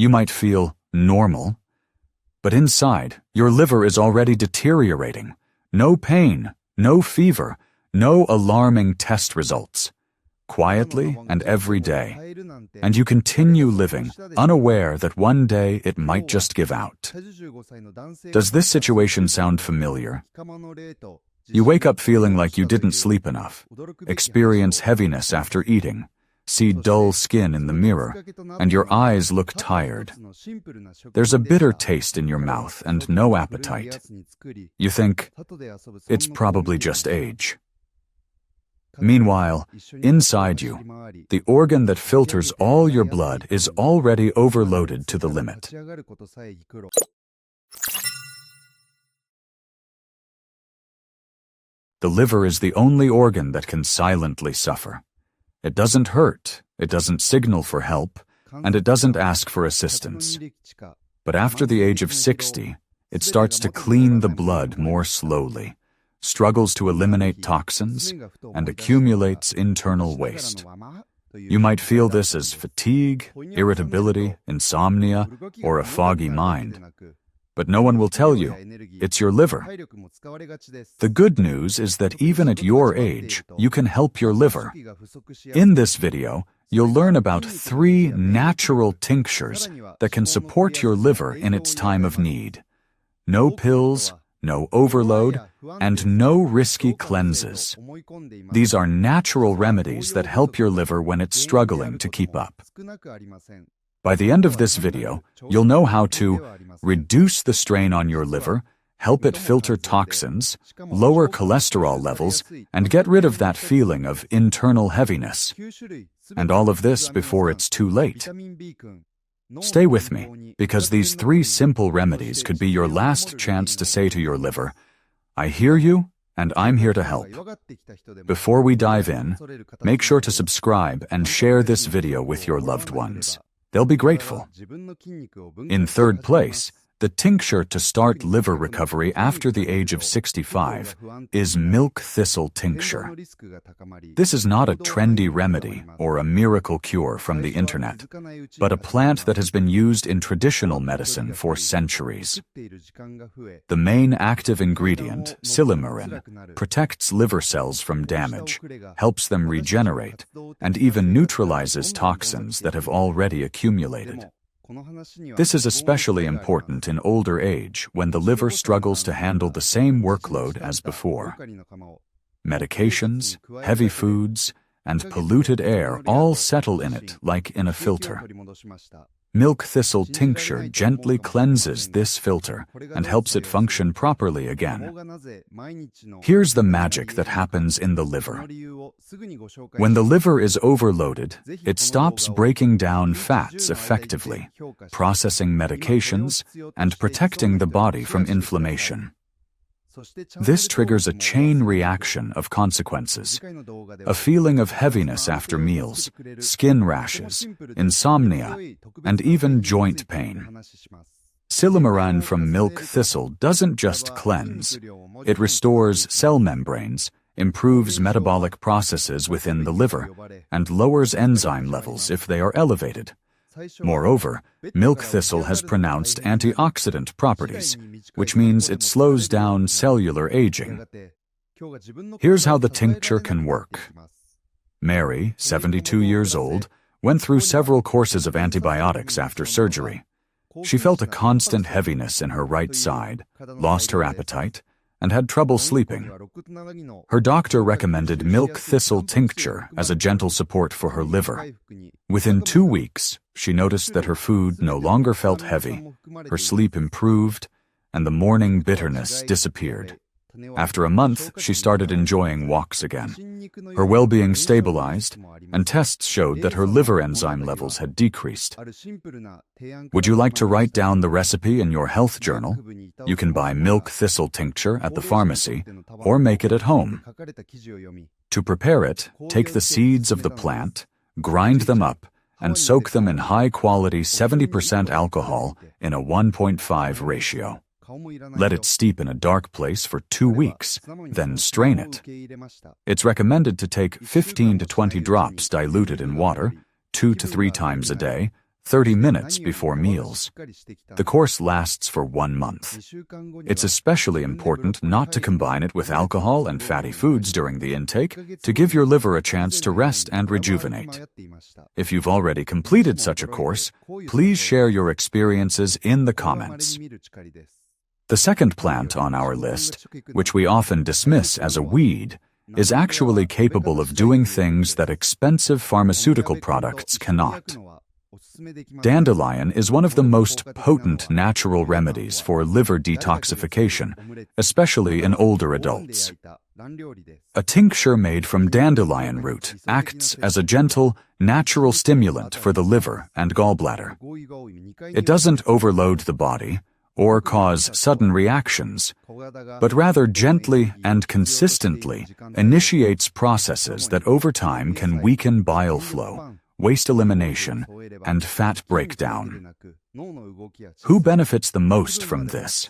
You might feel normal, but inside, your liver is already deteriorating. No pain, no fever, no alarming test results. Quietly and every day. And you continue living, unaware that one day it might just give out. Does this situation sound familiar? You wake up feeling like you didn't sleep enough, experience heaviness after eating, see dull skin in the mirror, and your eyes look tired. There's a bitter taste in your mouth and no appetite. You think, it's probably just age. Meanwhile, inside you, the organ that filters all your blood is already overloaded to the limit. The liver is the only organ that can silently suffer. It doesn't hurt, it doesn't signal for help, and it doesn't ask for assistance. But after the age of 60, it starts to clean the blood more slowly, struggles to eliminate toxins, and accumulates internal waste. You might feel this as fatigue, irritability, insomnia, or a foggy mind. But no one will tell you, it's your liver. The good news is that even at your age, you can help your liver. In this video, you'll learn about 3 natural tinctures that can support your liver in its time of need. No pills, no overload, and no risky cleanses. These are natural remedies that help your liver when it's struggling to keep up. By the end of this video, you'll know how to reduce the strain on your liver, help it filter toxins, lower cholesterol levels, and get rid of that feeling of internal heaviness. And all of this before it's too late. Stay with me, because these 3 simple remedies could be your last chance to say to your liver, I hear you, and I'm here to help. Before we dive in, make sure to subscribe and share this video with your loved ones. They'll be grateful. In third place, the tincture to start liver recovery after the age of 65 is milk thistle tincture. This is not a trendy remedy or a miracle cure from the internet, but a plant that has been used in traditional medicine for centuries. The main active ingredient, cellular, protects liver cells from damage, helps them regenerate, and even neutralizes toxins that have already accumulated. This is especially important in older age when the liver struggles to handle the same workload as before. Medications, heavy foods, and polluted air all settle in it like in a filter. Milk thistle tincture gently cleanses this filter and helps it function properly again. Here's the magic that happens in the liver. When the liver is overloaded, it stops breaking down fats effectively, processing medications, and protecting the body from inflammation. This triggers a chain reaction of consequences, a feeling of heaviness after meals, skin rashes, insomnia, and even joint pain. Cellular from milk thistle doesn't just cleanse, it restores cell membranes, improves metabolic processes within the liver, and lowers enzyme levels if they are elevated. Moreover, milk thistle has pronounced antioxidant properties, which means it slows down cellular aging. Here's how the tincture can work. Mary, 72 years old, went through several courses of antibiotics after surgery. She felt a constant heaviness in her right side, lost her appetite, and had trouble sleeping. Her doctor recommended milk thistle tincture as a gentle support for her liver. Within 2 weeks, she noticed that her food no longer felt heavy, her sleep improved, and the morning bitterness disappeared. After a month, she started enjoying walks again. Her well-being stabilized, and tests showed that her liver enzyme levels had decreased. Would you like to write down the recipe in your health journal? You can buy milk thistle tincture at the pharmacy or make it at home. To prepare it, take the seeds of the plant, grind them up, and soak them in high-quality 70% alcohol in a 1.5 ratio. Let it steep in a dark place for 2 weeks, then strain it. It's recommended to take 15 to 20 drops diluted in water, 2 to 3 times a day, 30 minutes before meals. The course lasts for 1 month. It's especially important not to combine it with alcohol and fatty foods during the intake to give your liver a chance to rest and rejuvenate. If you've already completed such a course, please share your experiences in the comments. The second plant on our list, which we often dismiss as a weed, is actually capable of doing things that expensive pharmaceutical products cannot. Dandelion is one of the most potent natural remedies for liver detoxification, especially in older adults. A tincture made from dandelion root acts as a gentle, natural stimulant for the liver and gallbladder. It doesn't overload the body or cause sudden reactions, but rather gently and consistently initiates processes that over time can weaken bile flow, waste elimination, and fat breakdown. Who benefits the most from this?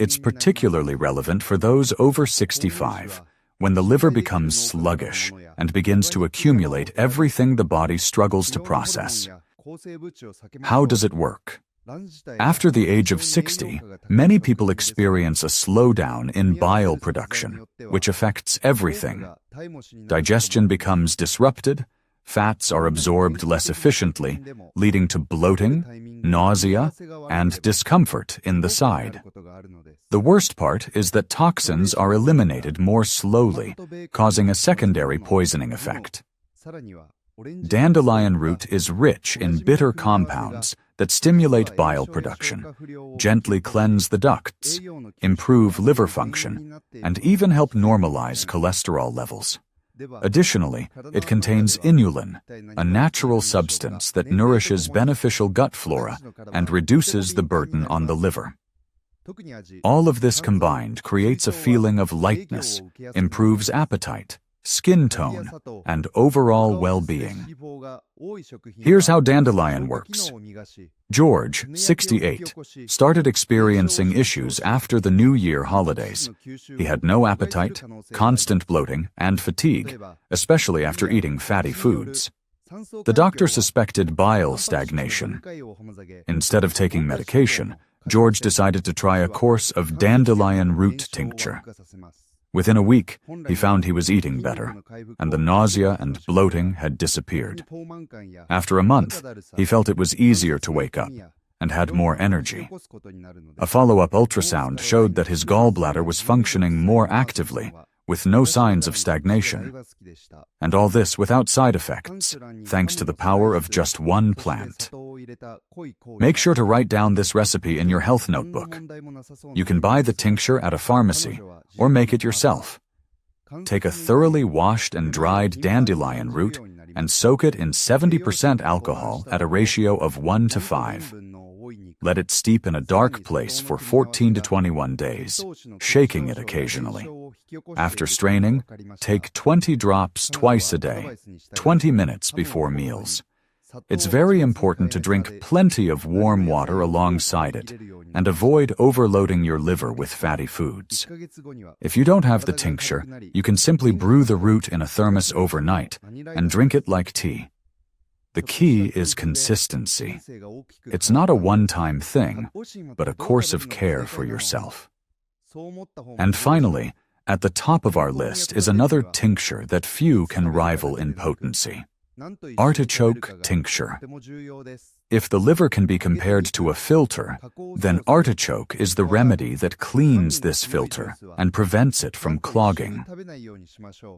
It's particularly relevant for those over 65, when the liver becomes sluggish and begins to accumulate everything the body struggles to process. How does it work? After the age of 60, many people experience a slowdown in bile production, which affects everything. Digestion becomes disrupted, fats are absorbed less efficiently, leading to bloating, nausea, and discomfort in the side. The worst part is that toxins are eliminated more slowly, causing a secondary poisoning effect. Dandelion root is rich in bitter compounds that stimulate bile production, gently cleanse the ducts, improve liver function, and even help normalize cholesterol levels. Additionally, it contains inulin, a natural substance that nourishes beneficial gut flora and reduces the burden on the liver. All of this combined creates a feeling of lightness, improves appetite, skin tone, and overall well-being. Here's how dandelion works. George, 68, started experiencing issues after the New Year holidays. He had no appetite, constant bloating, and fatigue, especially after eating fatty foods. The doctor suspected bile stagnation. Instead of taking medication, George decided to try a course of dandelion root tincture. Within a week, he found he was eating better, and the nausea and bloating had disappeared. After a month, he felt it was easier to wake up and had more energy. A follow-up ultrasound showed that his gallbladder was functioning more actively, with no signs of stagnation. And all this without side effects, thanks to the power of just one plant. Make sure to write down this recipe in your health notebook. You can buy the tincture at a pharmacy or make it yourself. Take a thoroughly washed and dried dandelion root and soak it in 70% alcohol at a ratio of 1:5. Let it steep in a dark place for 14 to 21 days, shaking it occasionally. After straining, take 20 drops twice a day, 20 minutes before meals. It's very important to drink plenty of warm water alongside it and avoid overloading your liver with fatty foods. If you don't have the tincture, you can simply brew the root in a thermos overnight and drink it like tea. The key is consistency. It's not a one-time thing, but a course of care for yourself. And finally, at the top of our list is another tincture that few can rival in potency. Artichoke tincture. If the liver can be compared to a filter, then artichoke is the remedy that cleans this filter and prevents it from clogging.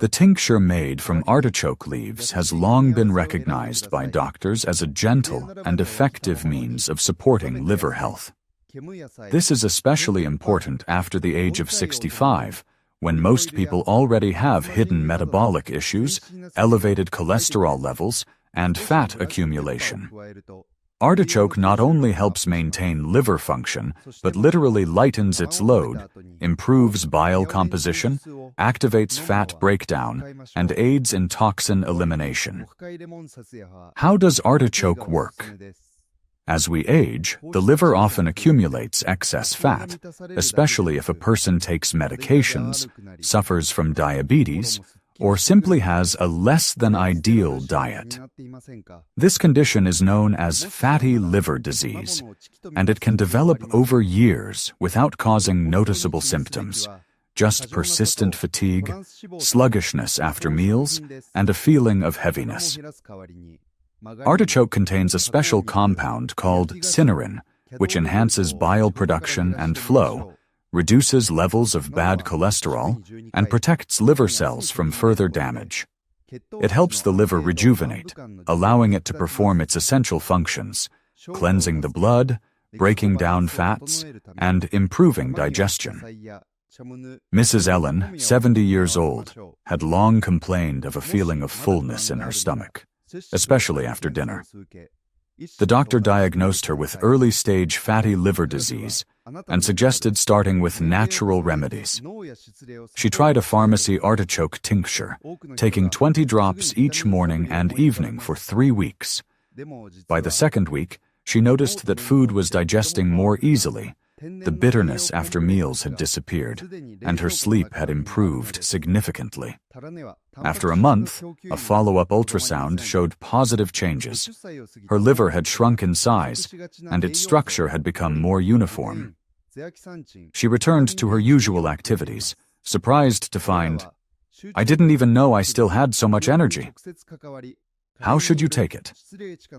The tincture made from artichoke leaves has long been recognized by doctors as a gentle and effective means of supporting liver health. This is especially important after the age of 65, when most people already have hidden metabolic issues, elevated cholesterol levels, and fat accumulation. Artichoke not only helps maintain liver function, but literally lightens its load, improves bile composition, activates fat breakdown, and aids in toxin elimination. How does artichoke work? As we age, the liver often accumulates excess fat, especially if a person takes medications, suffers from diabetes, or simply has a less-than-ideal diet. This condition is known as fatty liver disease, and it can develop over years without causing noticeable symptoms, just persistent fatigue, sluggishness after meals, and a feeling of heaviness. Artichoke contains a special compound called cynurin, which enhances bile production and flow, reduces levels of bad cholesterol, and protects liver cells from further damage. It helps the liver rejuvenate, allowing it to perform its essential functions, cleansing the blood, breaking down fats, and improving digestion. Mrs. Ellen, 70 years old, had long complained of a feeling of fullness in her stomach, especially after dinner. The doctor diagnosed her with early-stage fatty liver disease and suggested starting with natural remedies. She tried a pharmacy artichoke tincture, taking 20 drops each morning and evening for 3 weeks. By the second week, she noticed that food was digesting more easily, the bitterness after meals had disappeared, and her sleep had improved significantly. After a month, a follow-up ultrasound showed positive changes. Her liver had shrunk in size, and its structure had become more uniform. She returned to her usual activities, surprised to find, "I didn't even know I still had so much energy." How should you take it?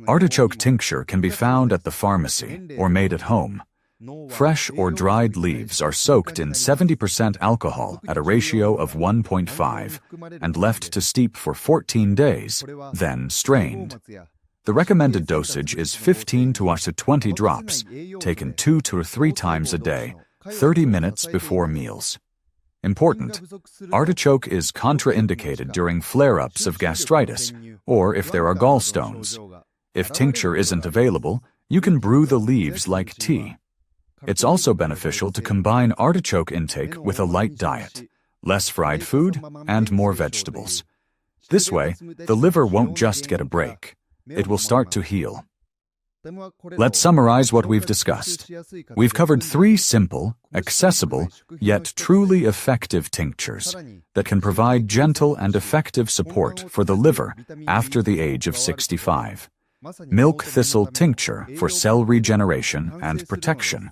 Artichoke tincture can be found at the pharmacy or made at home. Fresh or dried leaves are soaked in 70% alcohol at a ratio of 1.5 and left to steep for 14 days, then strained. The recommended dosage is 15 to 20 drops, taken 2 to 3 times a day, 30 minutes before meals. Important: artichoke is contraindicated during flare-ups of gastritis or if there are gallstones. If tincture isn't available, you can brew the leaves like tea. It's also beneficial to combine artichoke intake with a light diet, less fried food, and more vegetables. This way, the liver won't just get a break. It will start to heal. Let's summarize what we've discussed. We've covered 3 simple, accessible, yet truly effective tinctures that can provide gentle and effective support for the liver after the age of 65. Milk thistle tincture for cell regeneration and protection,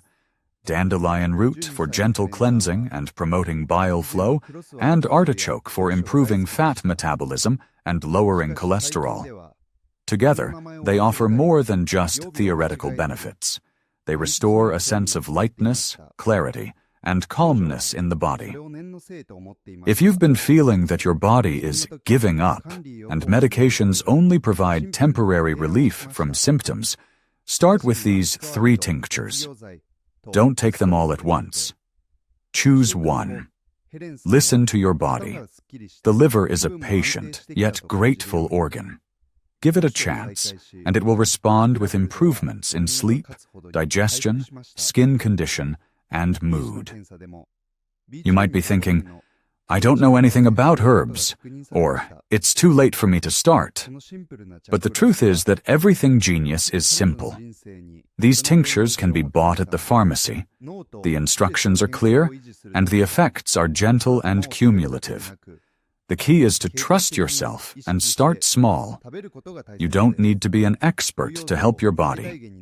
dandelion root for gentle cleansing and promoting bile flow, and artichoke for improving fat metabolism and lowering cholesterol. Together, they offer more than just theoretical benefits. They restore a sense of lightness, clarity, and calmness in the body. If you've been feeling that your body is giving up and medications only provide temporary relief from symptoms, start with these 3 tinctures. Don't take them all at once. Choose one. Listen to your body. The liver is a patient, yet grateful organ. Give it a chance, and it will respond with improvements in sleep, digestion, skin condition, and mood. You might be thinking, "I don't know anything about herbs," or "It's too late for me to start." But the truth is that everything genius is simple. These tinctures can be bought at the pharmacy. The instructions are clear, and the effects are gentle and cumulative. The key is to trust yourself and start small. You don't need to be an expert to help your body.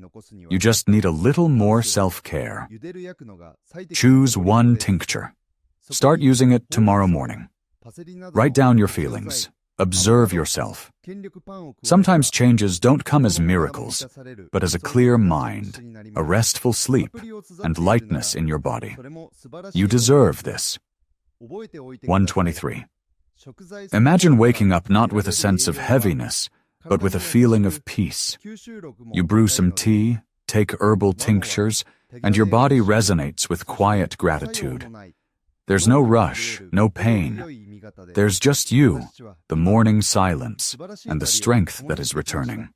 You just need a little more self-care. Choose one tincture. Start using it tomorrow morning. Write down your feelings. Observe yourself. Sometimes changes don't come as miracles, but as a clear mind, a restful sleep, and lightness in your body. You deserve this. 123. Imagine waking up not with a sense of heaviness, but with a feeling of peace. You brew some tea, take herbal tinctures, and your body resonates with quiet gratitude. There's no rush, no pain. There's just you, the morning silence, and the strength that is returning.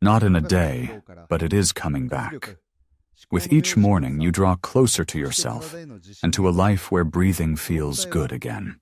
Not in a day, but it is coming back. With each morning, you draw closer to yourself and to a life where breathing feels good again.